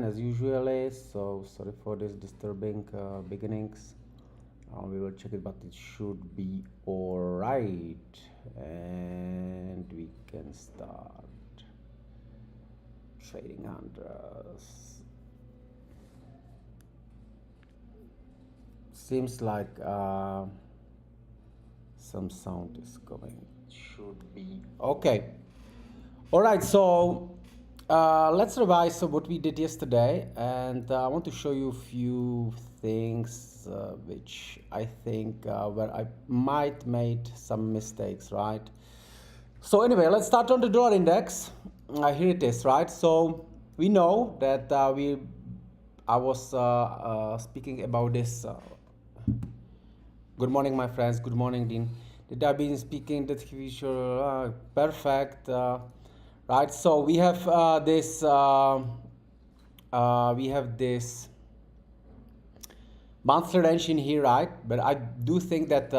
as usually. So sorry for this disturbing beginnings. We will check it, but it should be all right, and we can start trading Andres. Seems like some sound is coming. Should be okay. All right, so let's revise what we did yesterday, and I want to show you a few things which I think where I might made some mistakes, right? So anyway, let's start on the dollar index. Here it is, right? So we know that I was speaking about this. Good morning, my friends. Good morning, Dean. That I've been speaking that future perfect, right? So we have this monthly range in here, right? But I do think that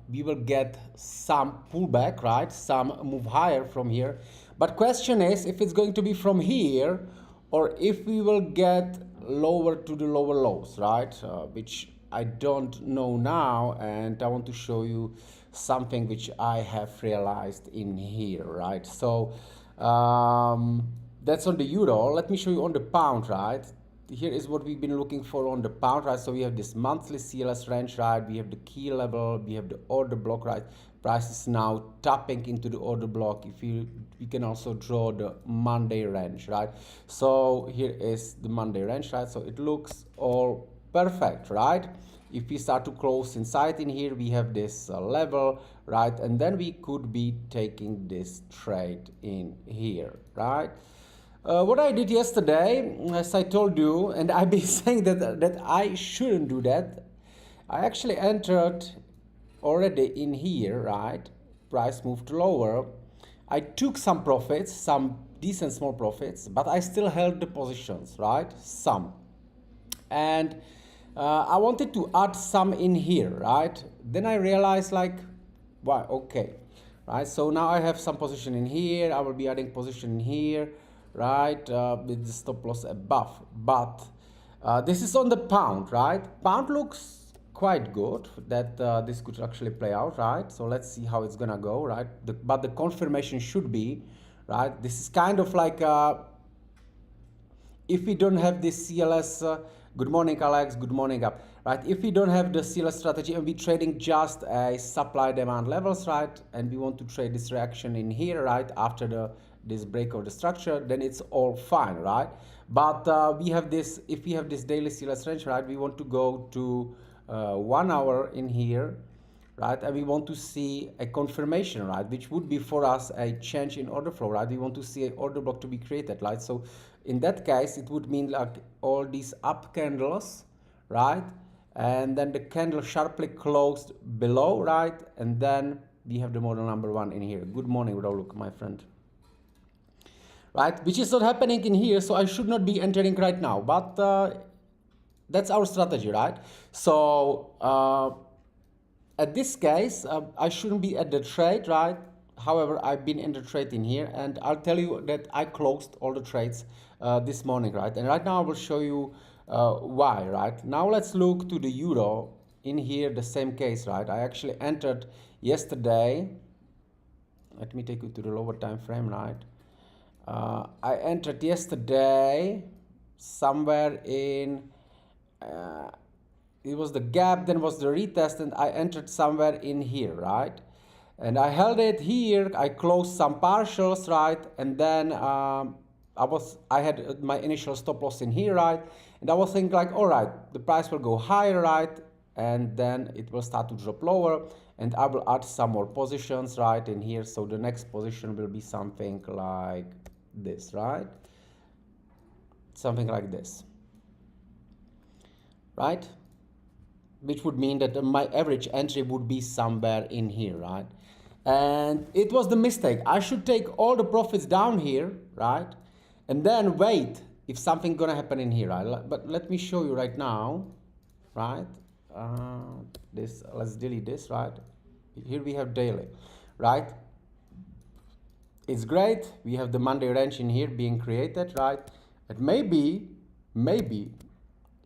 we will get some pullback, right? Some move higher from here. But question is if it's going to be from here or if we will get lower to the lower lows, right? Which I don't know now, and I want to show you something which I have realized in here, right? So that's on the euro. Let me show you on the pound, right? Here is what we've been looking for on the pound, right? So we have this monthly CLS range, right? We have the key level, we have the order block, right? Price is now tapping into the order block. If we can also draw the Monday range, right? So here is the Monday range, right? So it looks all perfect, right? If we start to close inside in here, we have this level, right? And then we could be taking this trade in here, right? What I did yesterday, as I told you, and I've been saying that I shouldn't do that. I actually entered already in here, right? Price moved lower. I took some profits, some decent small profits, but I still held the positions, right? Some. And I wanted to add some in here, right? Then I realized like, wow, okay, right? So now I have some position in here. I will be adding position in here, right? With the stop loss above. But this is on the pound, right? Pound looks quite good that this could actually play out, right? So let's see how it's gonna go, right? But the confirmation should be, right? This is kind of like if we don't have this CLS, good morning Alex, good morning up, right? If we don't have the CLS strategy and we're trading just a supply demand levels, right? And we want to trade this reaction in here, right? After this break of the structure, then it's all fine, right? But we have this, if we have this daily CLS range, right? We want to go to 1 hour in here, right? And we want to see a confirmation, right? Which would be for us a change in order flow, right? We want to see an order block to be created, right? So in that case, it would mean like all these up candles, right? And then the candle sharply closed below, right? And then we have the model number 1 in here. Good morning, Rauluk, my friend. Right? Which is not happening in here, so I should not be entering right now. But that's our strategy, right? So at this case, I shouldn't be at the trade, right? However, I've been in the trade in here, and I'll tell you that I closed all the trades this morning, right? And right now I will show you why, right? Now let's look to the euro in here, the same case, right? I actually entered yesterday. Let me take you to the lower time frame, right? I entered yesterday somewhere in it was the gap, then was the retest, and I entered somewhere in here, right? And I held it here, I closed some partials, right? And then I had my initial stop loss in here, right? And I was thinking like, all right, the price will go higher, right? And then it will start to drop lower, and I will add some more positions, right, in here. So the next position will be something like this, right? Something like this, right? Which would mean that my average entry would be somewhere in here, right? And it was the mistake. I should take all the profits down here, right? And then wait if something gonna happen in here, right? But let me show you right now, right? Let's delete this, right? Here we have daily, right? It's great. We have the Monday range in here being created, right? And maybe maybe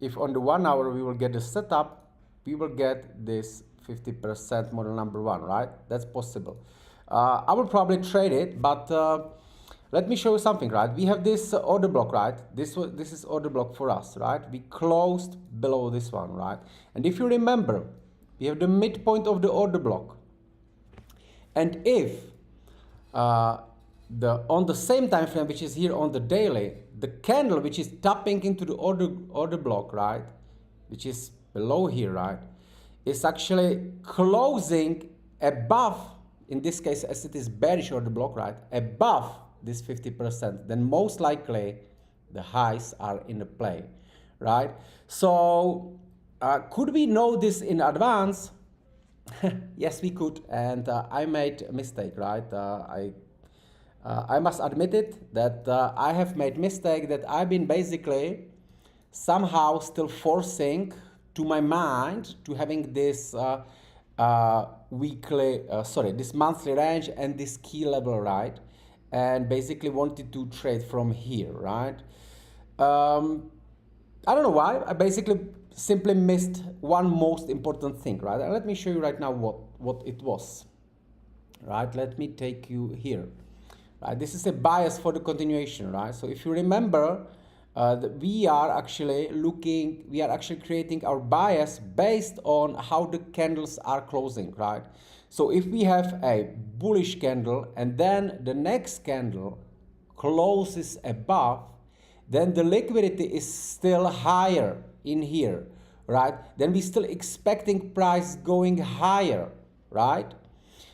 if on the 1 hour we will get the setup, we will get this 50% model number one, right? That's possible. I will probably trade it, but let me show you something, right? We have this order block, right? This is order block for us, right? We closed below this one, right? And if you remember, we have the midpoint of the order block. And if on the same time frame, which is here on the daily, the candle which is tapping into the order block, right, which is below here, right, is actually closing above, in this case, as it is bearish order block, right, above this 50%, then most likely the highs are in the play, right? So could we know this in advance? Yes, we could, and I made a mistake, right? I must admit it that I have made mistake that I've been basically somehow still forcing to my mind to having this this monthly range and this key level, right? And basically wanted to trade from here, right? I don't know why. I basically simply missed one most important thing, right? And let me show you right now what it was, right? Let me take you here, right? This is a bias for the continuation, right? So if you remember, we are actually creating our bias based on how the candles are closing, right? So if we have a bullish candle and then the next candle closes above, then the liquidity is still higher in here, right? Then we're still expecting price going higher, right?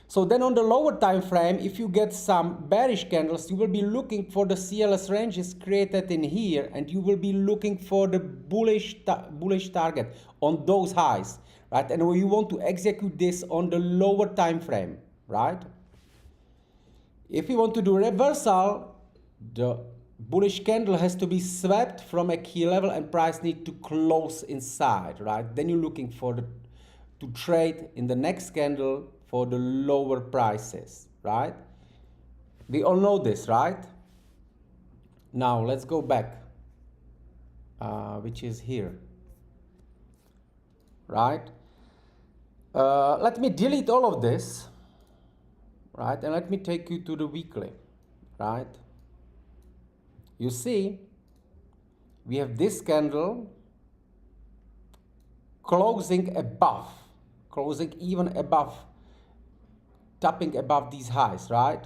So then on the lower time frame, if you get some bearish candles, you will be looking for the CLS ranges created in here, and you will be looking for the bullish target on those highs, right? And you want to execute this on the lower time frame, right? If you want to do reversal, the bullish candle has to be swept from a key level and price need to close inside, right? Then you're looking for to trade in the next candle for the lower prices, right? We all know this, right? Now let's go back, which is here, right? Let me delete all of this, right? And let me take you to the weekly, right? You see, we have this candle closing even above, tapping above these highs, right?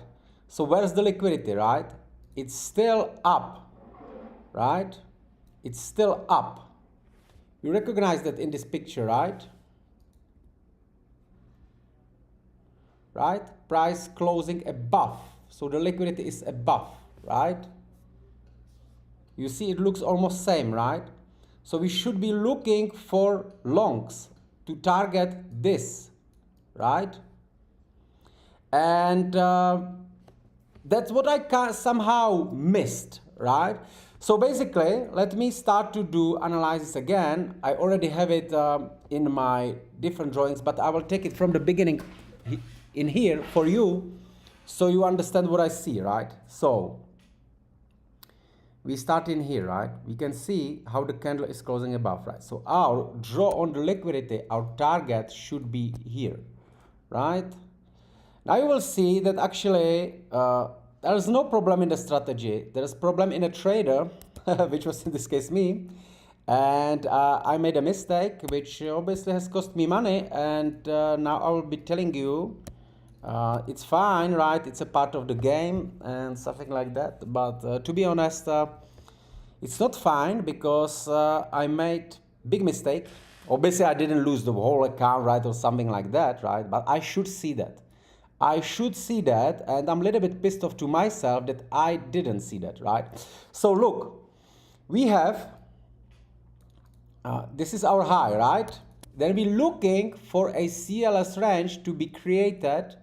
So where's the liquidity, right? It's still up, right? It's still up. You recognize that in this picture, right? Right? Price closing above. So the liquidity is above, right? You see it looks almost same, right? So we should be looking for longs to target this, right? And that's what I somehow missed, right? So basically, let me start to do analysis again. I already have it in my different drawings, but I will take it from the beginning in here for you, so you understand what I see, right? So we start in here, right? We can see how the candle is closing above, right? So our draw on the liquidity, our target should be here, right? Now you will see that actually there is no problem in the strategy. There is problem in a trader, which was in this case me. And I made a mistake, which obviously has cost me money. And now I will be telling you, it's fine, right? It's a part of the game and something like that. But to be honest, it's not fine because I made big mistake. Obviously, I didn't lose the whole account, right, or something like that, right? But I should see that. I should see that, and I'm a little bit pissed off to myself that I didn't see that, right? So look, we have, this is our high, right? Then we're looking for a CLS range to be created,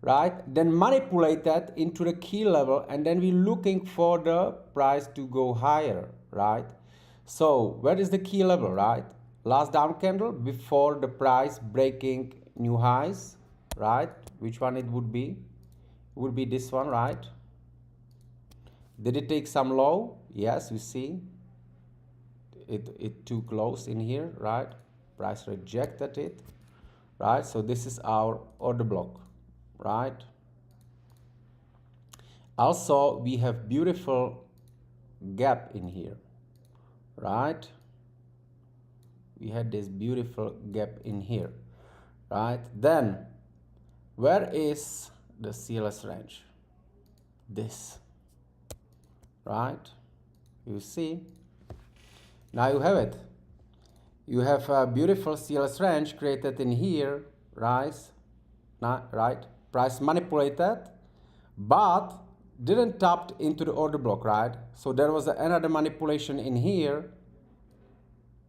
right? Then manipulated into the key level, and then we're looking for the price to go higher, right? So where is the key level, right? Last down candle before the price breaking new highs, right? Which one it would be? It would be this one, right? Did it take some low? Yes, you see. it too close in here, right? Price rejected it, right? So this is our order block, right? Also, we have beautiful gap in here, right? We had this beautiful gap in here, right? Then where is the CLS range? This, right? You see, now you have it. You have a beautiful CLS range created in here, right? Price manipulated, but didn't tap into the order block, right? So there was another manipulation in here,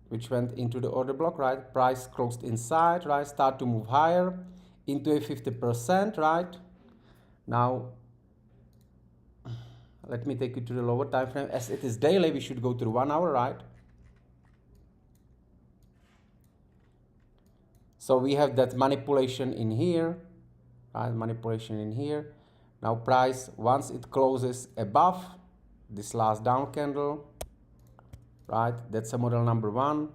which went into the order block, right? Price closed inside, right? Start to move higher into a 50%, right? Now, let me take you to the lower time frame. As it is daily, we should go to the 1 hour, right? So we have that manipulation in here, right? Manipulation in here. Now price, once it closes above this last down candle, right? That's a model number 1.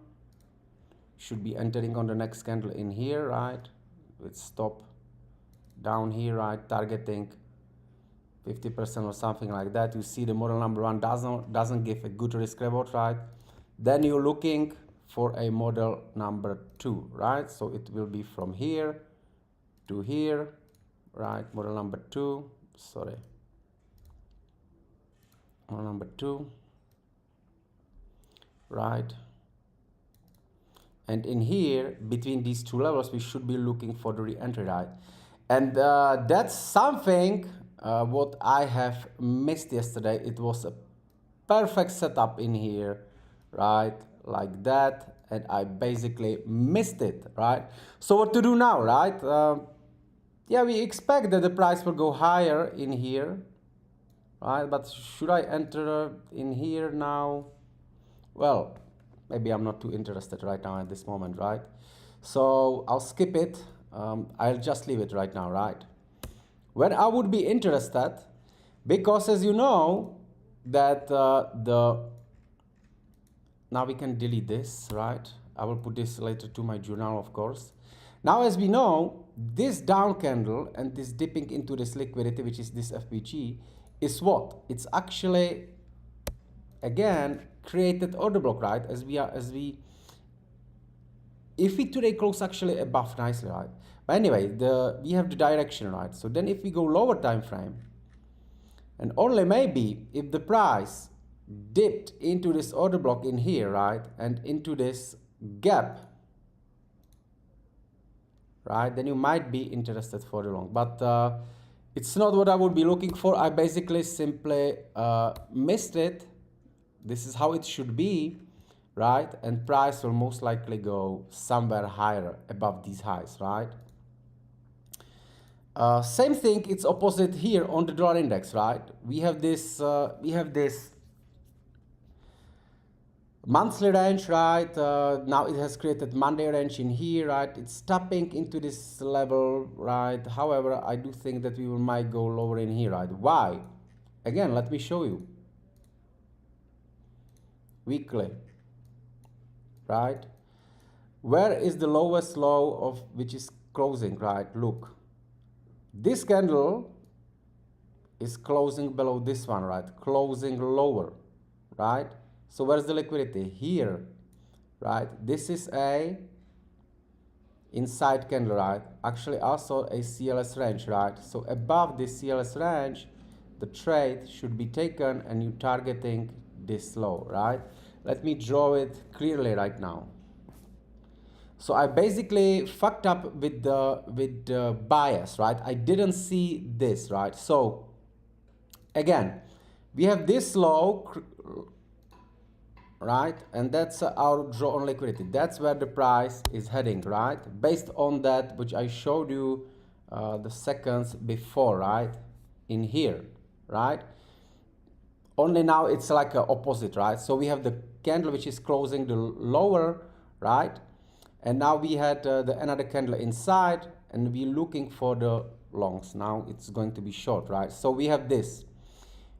Should be entering on the next candle in here, right? With stop down here, right? Targeting 50% or something like that. You see the model number 1 doesn't give a good risk reward, right? Then you're looking for a model number 2, right? So it will be from here to here, right? Model number 2, sorry. Model number 2, right? And in here, between these two levels, we should be looking for the re-entry, right? And that's something what I have missed yesterday. It was a perfect setup in here, right? Like that. And I basically missed it, right? So what to do now, right? Yeah, we expect that the price will go higher in here, right? But should I enter in here now? Well, maybe I'm not too interested right now at this moment, right? So I'll skip it. I'll just leave it right now, right? When I would be interested, because as you know, that now we can delete this, right? I will put this later to my journal, of course. Now, as we know, this down candle and this dipping into this liquidity, which is this FPG, is what? It's actually, again, created order block, right? If we today close actually above nicely, right? But anyway, we have the direction, right? So then if we go lower time frame, and only maybe if the price dipped into this order block in here, right? And into this gap, right? Then you might be interested for the long, but it's not what I would be looking for. I basically simply missed it. This is how it should be, right? And price will most likely go somewhere higher above these highs, right? Same thing, it's opposite here on the dollar index, right? We have this monthly range, right? Now it has created Monday range in here, right? It's tapping into this level, right? However, I do think that we might go lower in here, right? Why? Again, let me show you. Weekly, right? Where is the lowest low of which is closing, right? Look, this candle is closing below this one, right? Closing lower, right? So where's the liquidity? Here, right? This is a inside candle, right? Actually also a CLS range, right? So above this CLS range, the trade should be taken and you're targeting this low, right? Let me draw it clearly right now. So I basically fucked up with the bias, right? I didn't see this, right? So again, we have this low, right? And that's our draw on liquidity. That's where the price is heading, right? Based on that, which I showed you the seconds before, right? In here, right? Only now it's like a opposite, right? So we have the candle which is closing the lower, right? And now we had another candle inside and we're looking for the longs. Now it's going to be short, right? So we have this.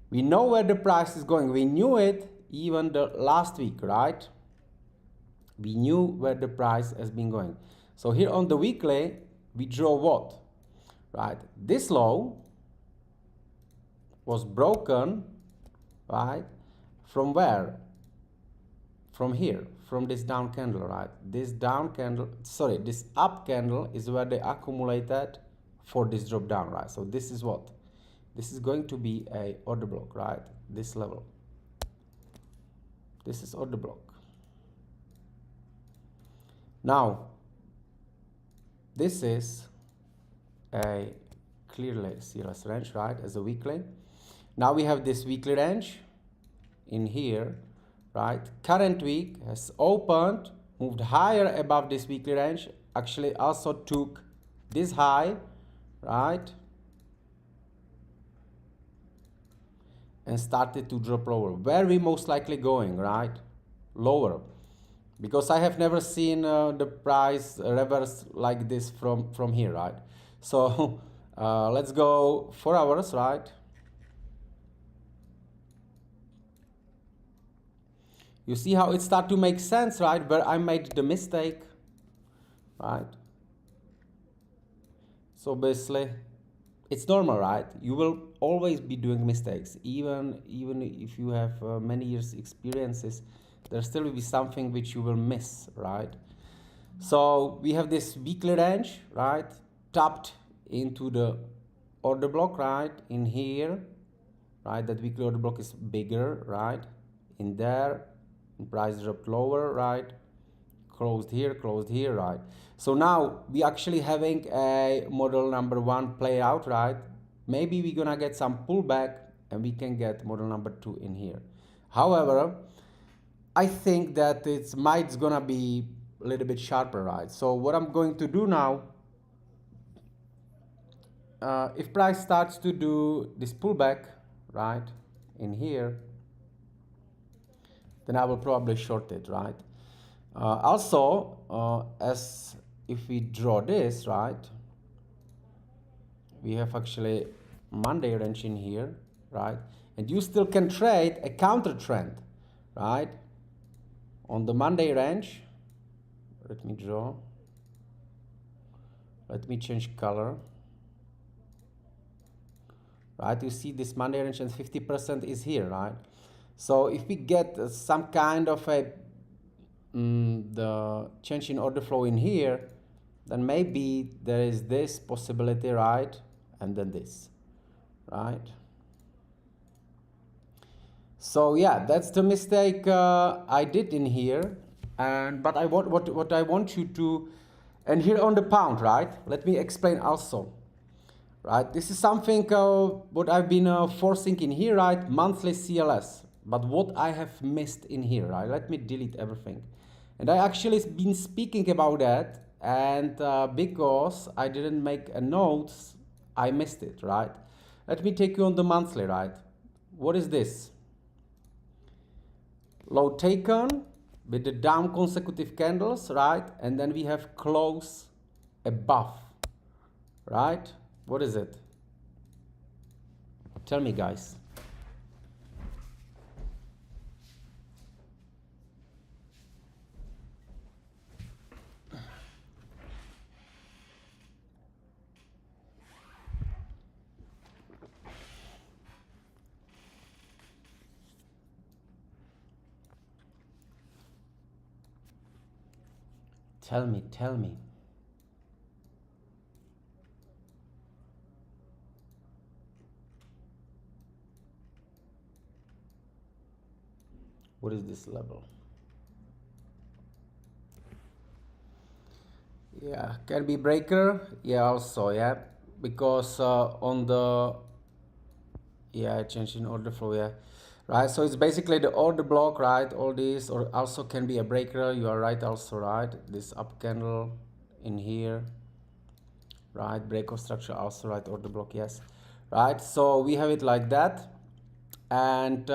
We know where the price is going. We knew it even the last week, right? We knew where the price has been going. So here on the weekly, we draw what? Right? This low was broken, right? From where? From here, from this down candle, right? This down candle, sorry, this up candle is where they accumulated for this drop down, right? So this is what? This is going to be a order block, right? This level. This is order block. Now, this is a clearly CLS range, right, as a weekly. Now we have this weekly range in here, right? Current week has opened, moved higher above this weekly range, actually also took this high, right? And started to drop lower. Where we most likely going, right? Lower. Because I have never seen the price reverse like this from here, right? So let's go 4 hours, right? You see how it start to make sense, right? Where I made the mistake, right? So basically, it's normal, right? You will always be doing mistakes, even if you have many years experiences. There still will be something which you will miss, right? So we have this weekly range, right? Tapped into the order block, right? In here, right? That weekly order block is bigger, right? In there, price dropped lower, right? Closed here, right? So now we actually having a model number 1 play out, right? Maybe we're gonna get some pullback and we can get model number 2 in here. However, I think that it's gonna be a little bit sharper, right? So what I'm going to do now, if price starts to do this pullback, right, in here, then I will probably short it, right? Also, as if we draw this, right, we have actually Monday range in here, right? And you still can trade a counter trend, right? On the Monday range, let me draw. Let me change color. Right, you see this Monday range and 50% is here, right? So if we get some kind of a the change in order flow in here, then maybe there is this possibility, right? And then this, right? So yeah, that's the mistake I did in here. But I want what I want you to, and here on the pound, right? Let me explain also. Right, this is something what I've been forcing in here, right? Monthly CLS. But what I have missed in here, right? Let me delete everything. And I actually been speaking about that, and because I didn't make a notes, I missed it, right? Let me take you on the monthly, right? What is this? Low taken with the down consecutive candles, right? And then we have close above, right? What is it? Tell me, guys. Tell me, tell me. What is this level? Yeah, can be breaker. Yeah, also, yeah, because on the, yeah, change in order flow, yeah, right. So it's basically the order block, right? All these, or also can be a breaker. You are right, also, right? This up candle in here, right? Breakout structure, also, right? Order block, yes, right. So we have it like that, and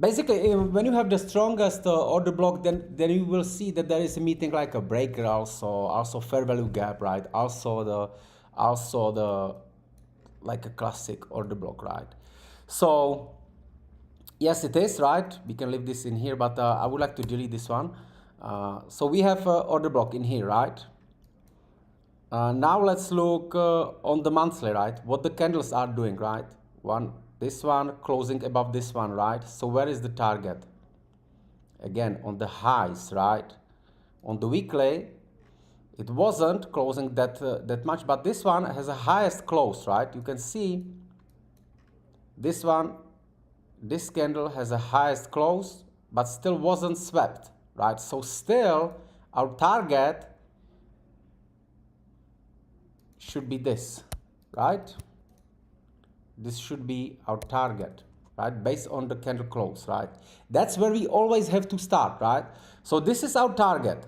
basically when you have the strongest order block, then you will see that there is a meeting like a breaker, also fair value gap, right? Also the like a classic order block, right? So Yes, it is, right? We can leave this in here, but I would like to delete this one. So we have order block in here, right? Now let's look on the monthly, right? What the candles are doing, right? This one closing above this one, right? So where is the target? Again, on the highs, right? On the weekly, it wasn't closing that much, but this one has a highest close, right? You can see this one, this candle has a highest close, but still wasn't swept, right? So still our target should be this, right? This should be our target, right? Based on the candle close, right? That's where we always have to start, right? So this is our target.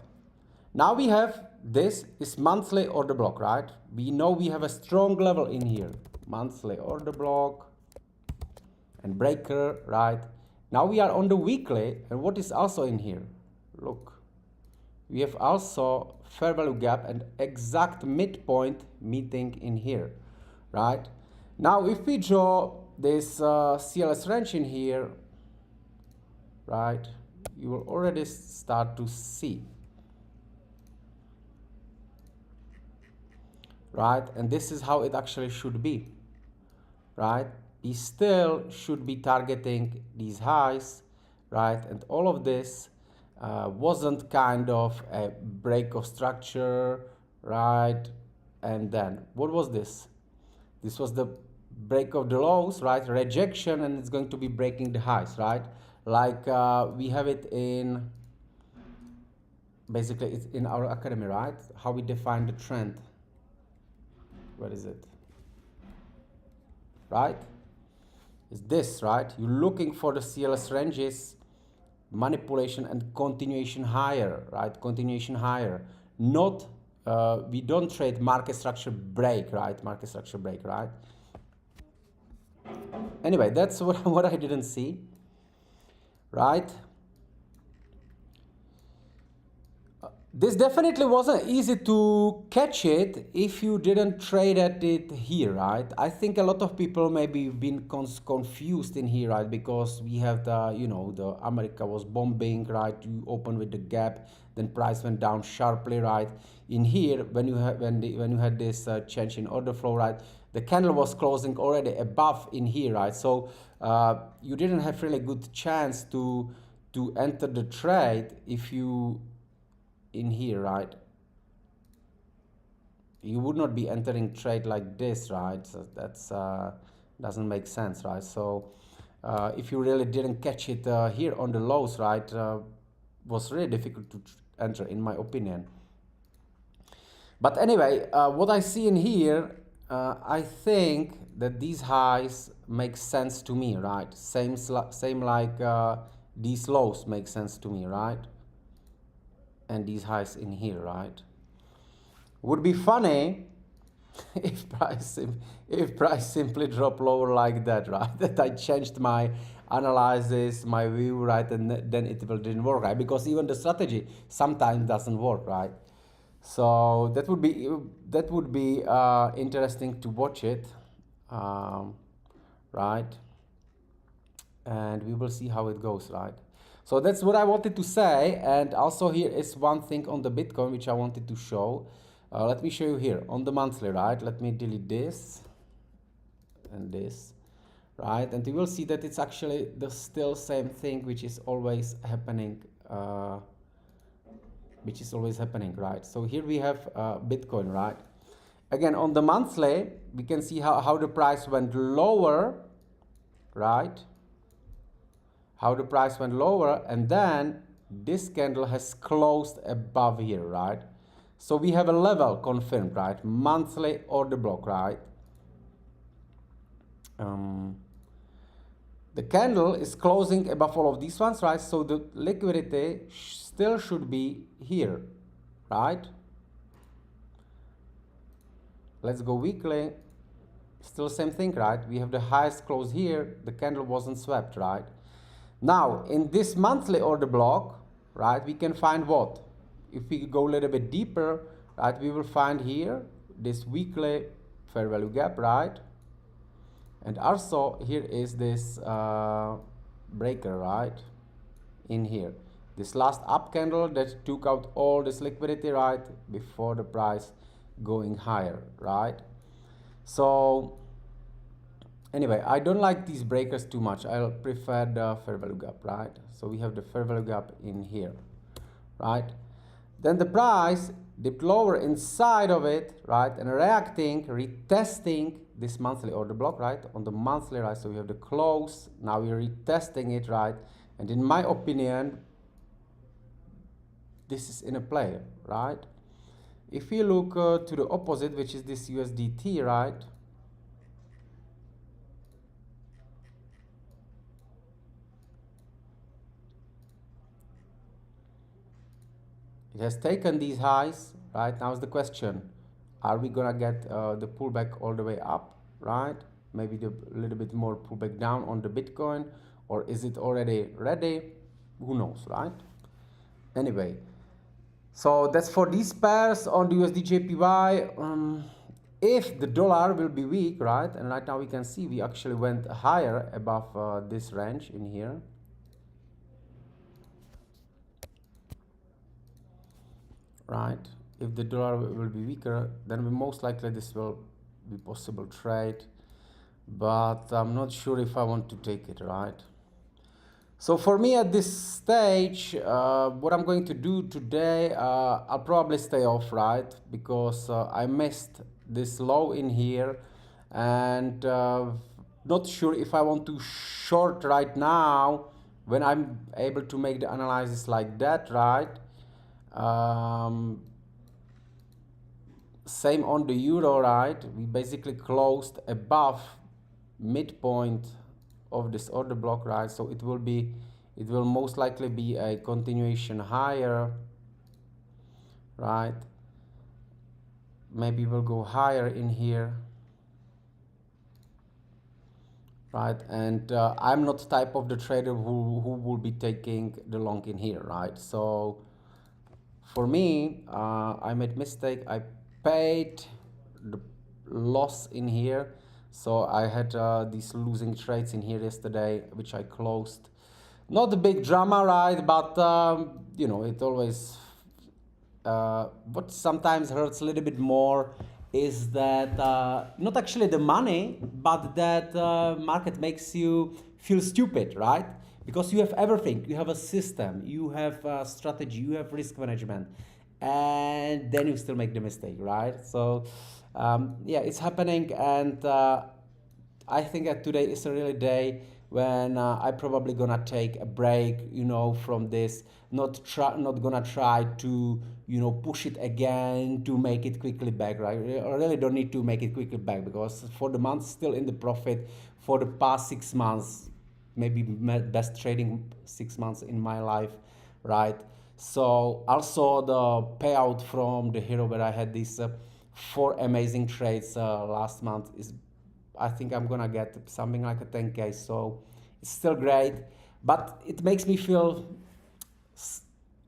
Now we have this is monthly order block, right? We know we have a strong level in here. Monthly order block and breaker, right? Now we are on the weekly, and what is also in here? Look, we have also fair value gap and exact midpoint meeting in here, right? Now if we draw this CLS range in here, right, you will already start to see, right? And this is how it actually should be, right? We still should be targeting these highs, right? And all of this wasn't kind of a break of structure, right? And then what was this? This was the break of the lows, right? Rejection, and it's going to be breaking the highs, right? Like we have it in, basically it's in our academy, right? How we define the trend. Where is it? Right? Is this, right? You're looking for the CLS ranges, manipulation and continuation higher, right? Continuation higher. Not, we don't trade market structure break, right? Market structure break, right? Anyway, that's what I didn't see, right? This definitely wasn't easy to catch it if you didn't trade at it here, right? I think a lot of people maybe been confused in here, right? Because we have the, you know, the America was bombing, right? You open with the gap, then price went down sharply, right? In here, when you had this change in order flow, right? The candle was closing already above in here, right? So you didn't have really good chance to enter the trade if you in here, right? You would not be entering trade like this, right? So that's doesn't make sense, right? So if you really didn't catch it here on the lows, right, was really difficult to enter in my opinion. But anyway, what I see in here, I think that these highs make sense to me, right? Same like these lows make sense to me, right? And these highs in here, right? Would be funny if price simply drop lower like that, right? That I changed my analysis, my view, right, and then it didn't work, right? Because even the strategy sometimes doesn't work, right? So that would be interesting to watch it, right? And we will see how it goes, right? So that's what I wanted to say. And also here is one thing on the Bitcoin which I wanted to show. Let me show you here on the monthly, right? Let me delete this and this, right? And you will see that it's actually the still same thing which is always happening, right? So here we have Bitcoin, right? Again, on the monthly, we can see how the price went lower, right? How the price went lower, and then this candle has closed above here, right? So we have a level confirmed, right? Monthly order block, right? The candle is closing above all of these ones, right? So the liquidity still should be here, right? Let's go weekly. Still same thing, right? We have the highest close here. The candle wasn't swept, right? Now, in this monthly order block, right, we can find what? If we go a little bit deeper, right, we will find here this weekly fair value gap, right? And also here is this breaker, right, in here. This last up candle that took out all this liquidity, right, before the price going higher, right? So anyway, I don't like these breakers too much. I'll prefer the fair value gap, right? So we have the fair value gap in here, right? Then the price dipped lower inside of it, right, and reacting, retesting this monthly order block, right, on the monthly, right. So we have the close, now we're retesting it, right, and in my opinion this is in a play, right. If you look to the opposite, which is this USDT, right, it has taken these highs, right. Now is the question, are we gonna get the pullback all the way up, right? Maybe a little bit more pullback down on the Bitcoin, or is it already ready? Who knows, right? Anyway, so that's for these pairs. On the USD JPY. If the dollar will be weak, right, and right now we can see we actually went higher above this range in here, right. If the dollar will be weaker, then we most likely this will be possible trade, but I'm not sure if I want to take it, right. So for me at this stage, what I'm going to do today, I'll probably stay off, right, because I missed this low in here, and not sure if I want to short right now when I'm able to make the analysis like that, right. Same on the euro, right, we basically closed above midpoint of this order block, right, so it will most likely be a continuation higher, right. Maybe we'll go higher in here, right, and I'm not the type of the trader who will be taking the long in here, right. So for me, I made mistake. I paid the loss in here, so I had these losing trades in here yesterday, which I closed. Not a big drama, right, but you know, it always what sometimes hurts a little bit more is that not actually the money, but that market makes you feel stupid, right? Because you have everything, you have a system, you have a strategy, you have risk management, and then you still make the mistake, right? So yeah, it's happening, and I think that today is a really day when I probably gonna take a break, you know, from this. Not gonna try to, you know, push it again to make it quickly back, right? I really don't need to make it quickly back, because for the month still in the profit for the past 6 months, maybe best trading 6 months in my life, right? So also the payout from the hero where I had these 4 amazing trades last month is, I think I'm gonna get something like a 10K. So it's still great, but it makes me feel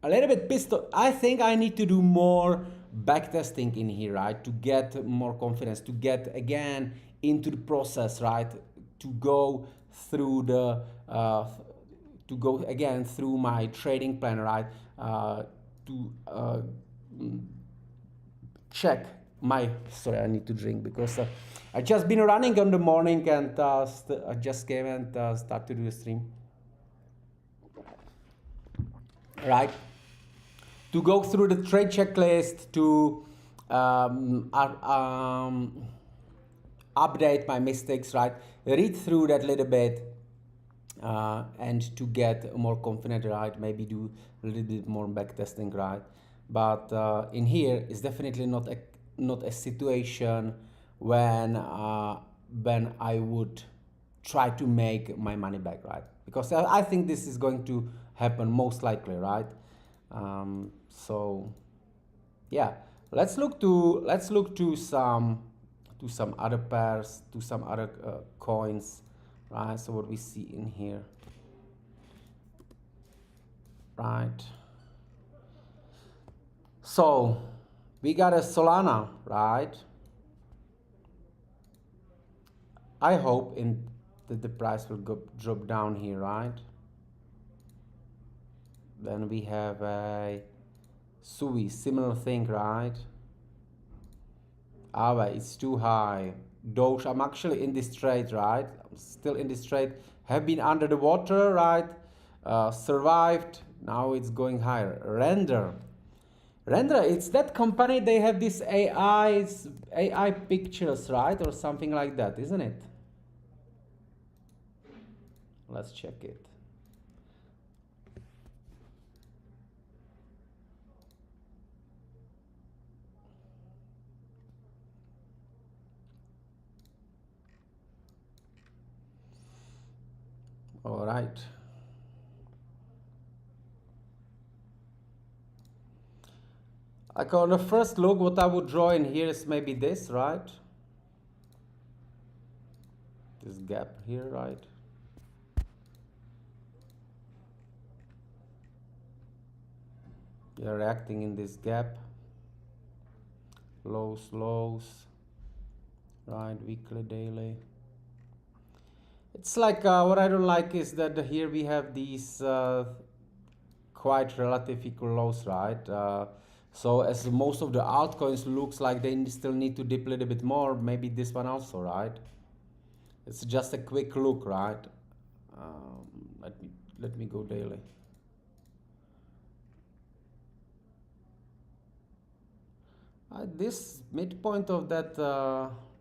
a little bit pissed off. I think I need to do more backtesting in here, right? To get more confidence, to get again into the process, right? To go through the to go again through my trading plan, right? To check my, sorry, I need to drink because I just been running in the morning, and I just came and start to do a stream, right, to go through the trade checklist, to update my mistakes, right, read through that little bit, and to get more confident, right, maybe do a little bit more back testing, right. But in here is definitely not a situation when I would try to make my money back, right, because I think this is going to happen most likely, right. So yeah, let's look to some other pairs, to some other coins, right. So what we see in here, right, so we got a Solana, right. I hope that the price will drop down here, right. Then we have a SUI, similar thing, right? Ah, well, it's too high. Doge, I'm actually in this trade, right? I'm still in this trade. Have been under the water, right? Survived. Now it's going higher. Render, it's that company. They have these AI pictures, right, or something like that, isn't it? Let's check it. All right. Like on the first look, what I would draw in here is maybe this, right? This gap here, right? You're reacting in this gap. Lows, lows, right? Weekly, daily. It's like what I don't like is that here we have these quite relative equal lows, right? So as most of the altcoins looks like they still need to dip a little bit more, maybe this one also, right? It's just a quick look, right? Um, let me go daily. This midpoint of that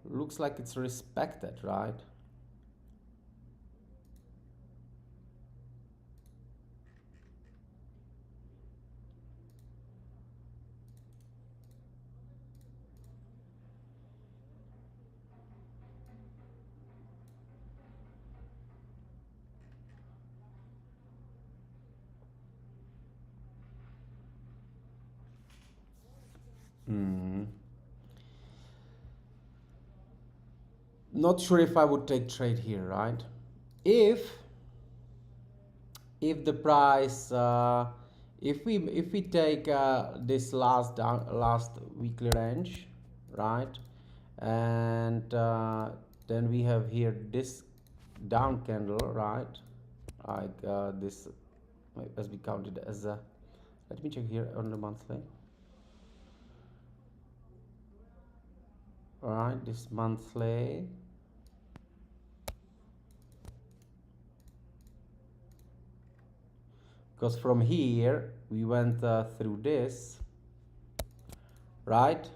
looks like it's respected, right? Hmm. Not sure if I would take trade here, right? If the price if we take this last weekly range, right, and then we have here this down candle, right, like this as we counted as a, let me check here on the monthly. All right, this monthly, because from here we went through this, right?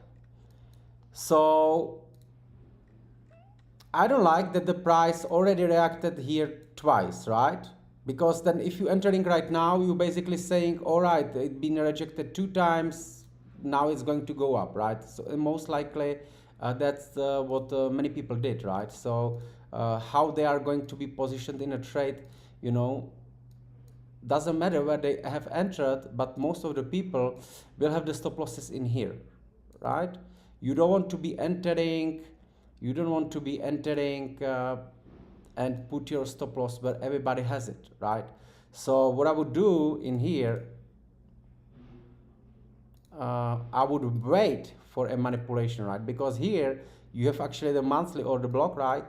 So I don't like that the price already reacted here twice, right? Because then if you're entering right now, you're basically saying, all right, it's been rejected 2 times, now it's going to go up, right? So most likely that's what many people did, right? So how they are going to be positioned in a trade, you know, doesn't matter where they have entered, but most of the people will have the stop losses in here, right? You don't want to be entering, you don't want to be entering and put your stop loss where everybody has it, right? So what I would do in here, I would wait for a manipulation, right? Because here you have actually the monthly or the block, right?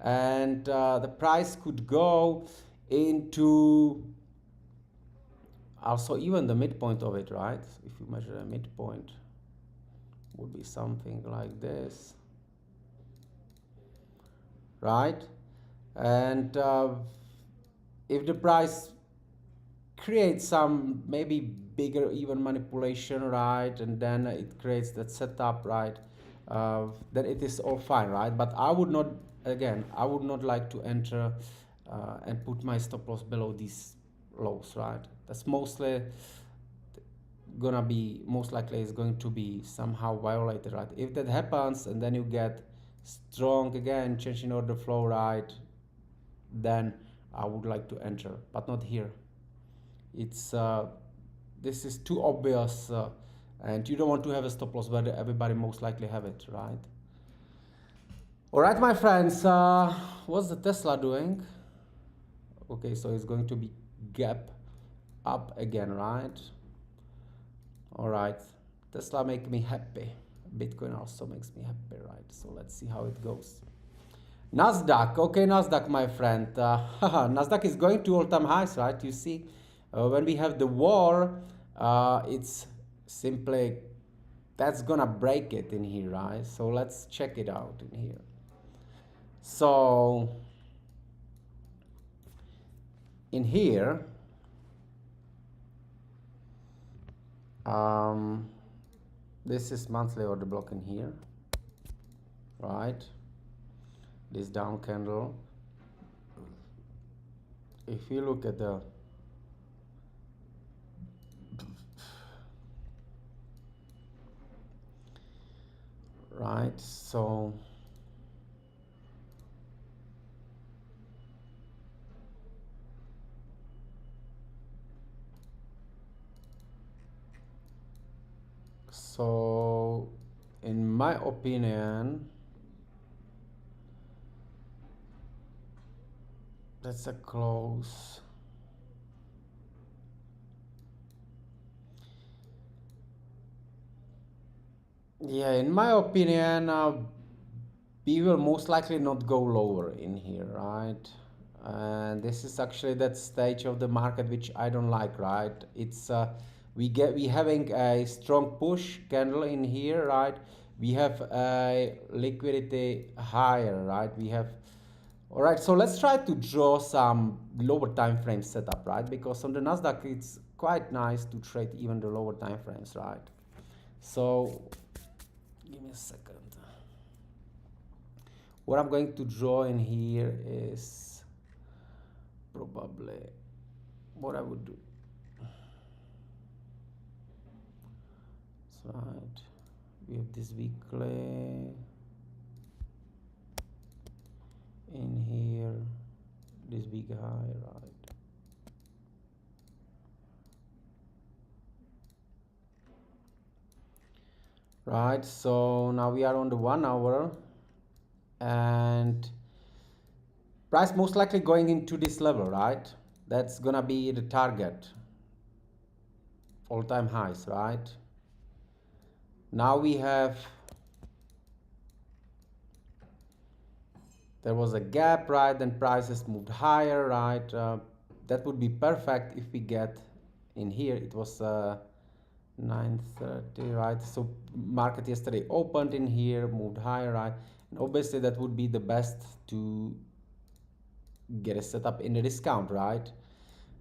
And the price could go into also even the midpoint of it, right? If you measure a midpoint, would be something like this, right? And if the price creates some maybe bigger even manipulation, right, and then it creates that setup, right, then it is all fine, right? But I would not, again, I would not like to enter and put my stop loss below these lows, right? That's mostly gonna be, most likely is going to be somehow violated, right? If that happens and then you get strong again change in order flow, right, then I would like to enter, but not here. It's this is too obvious, and you don't want to have a stop loss where everybody most likely have it, right? All right, my friends, what's the Tesla doing? Okay, so it's going to be gap up again, right? All right, Tesla make me happy. Bitcoin also makes me happy, right? So let's see how it goes. Nasdaq, okay, Nasdaq, my friend. Nasdaq is going to all-time highs, right? You see, When we have the wall, it's simply that's gonna break it in here, right? So let's check it out in here. So in here, um, this is monthly order block in here, right? This down candle. If you look at the right, so in my opinion, that's a close. Yeah, in my opinion, we will most likely not go lower in here, right? And this is actually that stage of the market which I don't like, right? It's we having a strong push candle in here, right? We have a liquidity higher, right? We have all right. So let's try to draw some lower time frame setup, right? Because on the Nasdaq it's quite nice to trade even the lower time frames, right? So give me a second. What I'm going to draw in here is probably what I would do. That's right. We have this weekly in here, this big high, right? Right, so now we are on the 1 hour and price most likely going into this level, right? That's gonna be the target, all-time highs, right? Now we have, there was a gap, right? Then prices moved higher, right? That would be perfect if we get in here. It was 9:30, right? So market yesterday opened in here, moved higher, right? And obviously that would be the best to get a setup in the discount, right?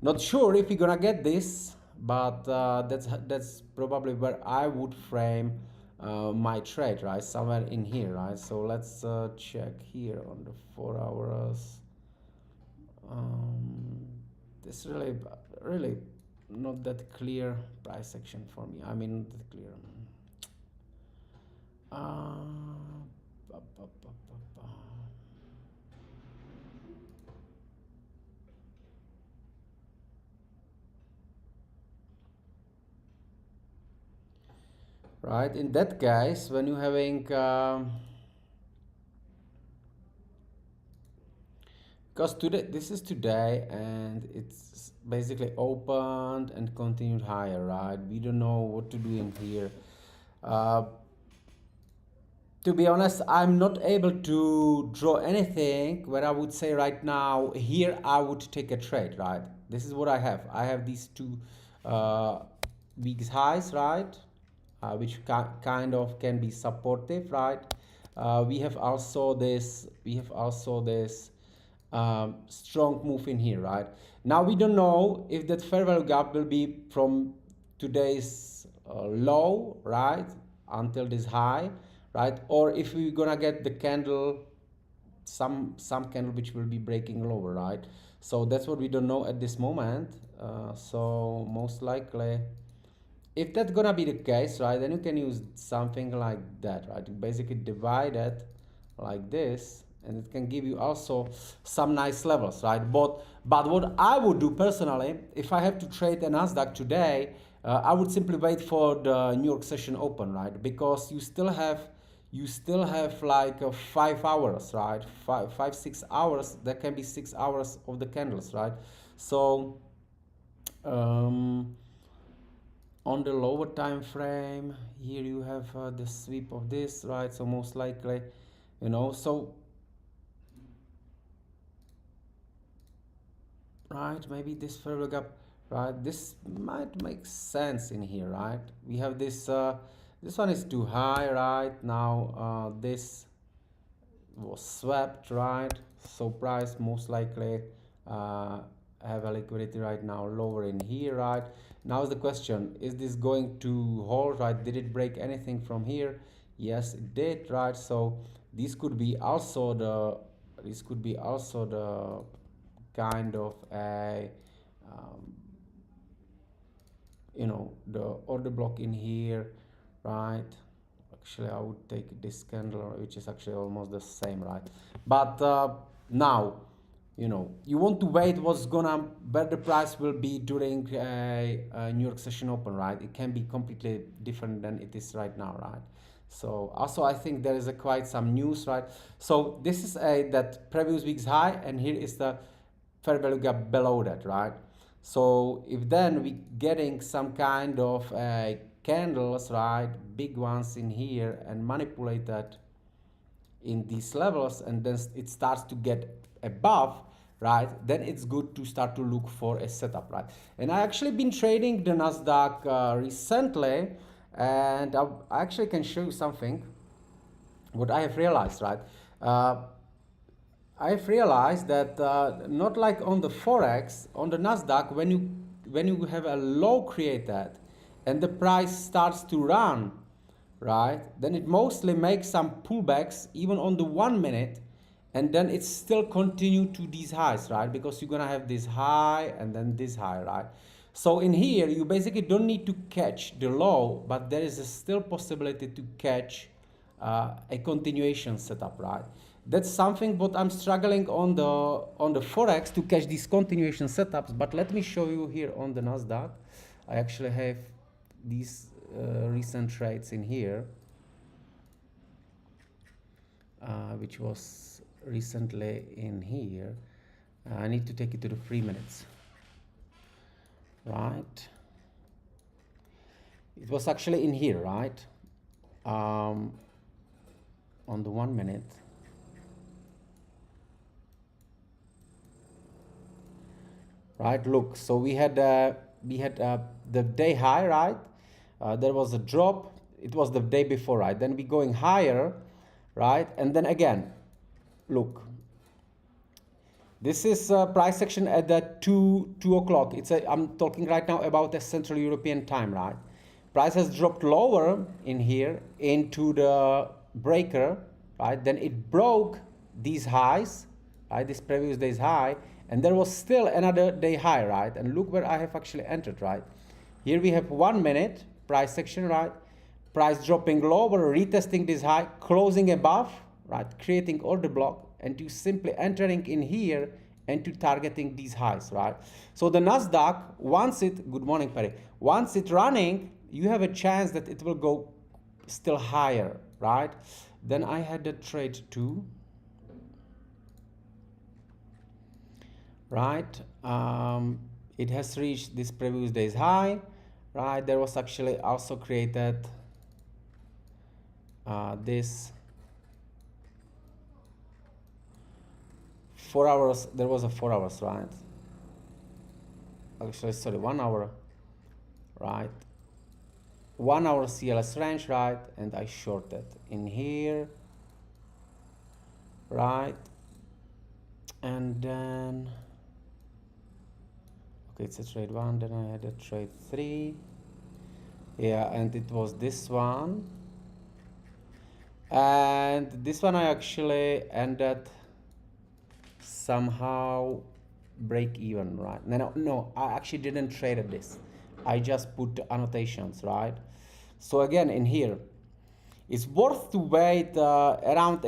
Not sure if we're gonna get this, but that's probably where I would frame my trade, right? Somewhere in here, right? So let's check here on the 4 hours. Um, this really not that clear price action for me. I mean, not that clear. Pa, pa, pa, pa, pa. Right, in that case, when you're having because today this is today and it's basically opened and continued higher, right? We don't know what to do in here. uh, to be honest, I'm not able to draw anything where I would say right now here I would take a trade, right? This is what I have these two uh, weeks highs, right? Which kind of can be supportive, right? We have also this strong move in here, right? Now we don't know if that fair value gap will be from today's low, right, until this high, right, or if we're gonna get the candle, some candle which will be breaking lower, right? So that's what we don't know at this moment. So most likely, if that's gonna be the case, right, then you can use something like that, right? You basically divide it like this, and it can give you also some nice levels, right? But what I would do personally, if I have to trade a Nasdaq today, I would simply wait for the New York session open, right? Because you still have like 5 hours, right? 6 hours. There can be 6 hours of the candles, right? So um, on the lower time frame here you have the sweep of this, right? So most likely, so right, maybe this fair value gap right? This might make sense in here, right? We have this one is too high, right? Now this was swept, right? So price most likely uh, have a liquidity right now lower in here, right? Now is the question, is this going to hold, right? Did it break anything from here? Yes, it did, right? So this could be also the kind of a um, the order block in here, right? Actually I would take this candle, which is actually almost the same, right? But now you want to wait what's gonna where the price will be during a New York session open, right? It can be completely different than it is right now, right? So also I think there is a quite some news, right? So this is that previous week's high, and here is the fair value gap below that, right? So if then we getting some kind of candles, right, big ones in here, and manipulate that in these levels, and then it starts to get above, right, then it's good to start to look for a setup, right? And I actually been trading the Nasdaq recently, and I actually can show you something what I have realized, right? uh, I've realized that not like on the forex, on the Nasdaq, when you have a low created and the price starts to run, right? Then it mostly makes some pullbacks even on the 1 minute, and then it still continue to these highs, right? Because you're gonna have this high and then this high, right? So in here you basically don't need to catch the low, but there is a still possibility to catch a continuation setup, right? That's something what I'm struggling on the forex to catch these continuation setups. But let me show you here on the Nasdaq. I actually have these recent trades in here, which was recently in here. I need to take it to the 3 minutes, right? It was actually in here, right? On the 1 minute. Right, look, so we had the day high, right? There was a drop, it was the day before, right? Then we going higher, right? And then again, look, this is price action at the 2 o'clock. I'm talking right now about the Central European time, right? Price has dropped lower in here into the breaker, right? Then it broke these highs, right? This previous day's high, and there was still another day high, right? And look where I have actually entered, right? Here we have 1 minute price action, right? Price dropping lower, retesting this high, closing above, right? Creating order block, and to simply entering in here and to targeting these highs, right? So the Nasdaq, good morning, Perry. Once it's running, you have a chance that it will go still higher, right? Then I had the trade too, right? It has reached this previous day's high, right? There was actually also created this 4 hours. There was a 4 hours, right? Actually, sorry, 1 hour, right? 1 hour CLS range, right? And I shorted in here, right? And then okay, it's a trade 1, then I had a trade 3, yeah, and it was this one, and this one I actually ended somehow break even, right? No, I actually didn't trade at this. I just put annotations, right? So again, in here, it's worth to wait around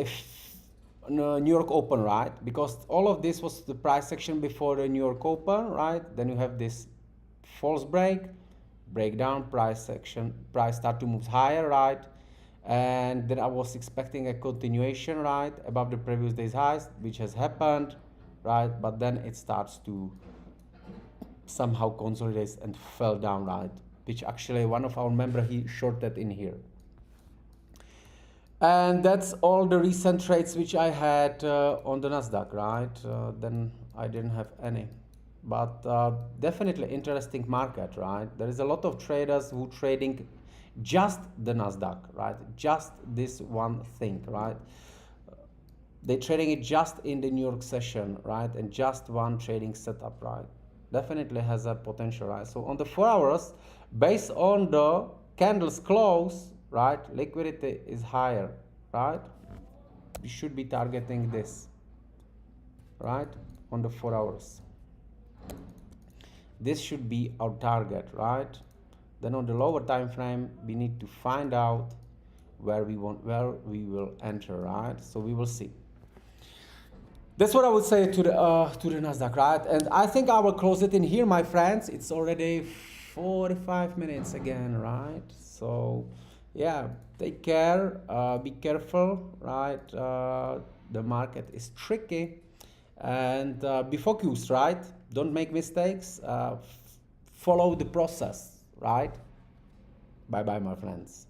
New York Open, right? Because all of this was the price action before the New York Open, right? Then you have this false breakdown, price action, price start to move higher, right? And then I was expecting a continuation, right, above the previous day's highs, which has happened, right? But then it starts to somehow consolidate and fell down, right? Which actually one of our members, he shorted in here. And that's all the recent trades which I had on the Nasdaq, right? Then I didn't have any. but definitely interesting market, right? There is a lot of traders who trading just the Nasdaq, right? Just this one thing, right? They trading it just in the New York session, right? And just one trading setup, right? Definitely has a potential, right? So on the 4 hours, based on the candles close, right? Liquidity is higher, right? We should be targeting this, right? On the 4 hours. This should be our target, right? Then on the lower time frame, we need to find out where we will enter, right? So we will see. That's what I would say to the Nasdaq, right? And I think I will close it in here, my friends. It's already 45 minutes again, right? So yeah, take care, be careful, right? The market is tricky, and be focused, right? Don't make mistakes. Follow the process, right? Bye bye, my friends.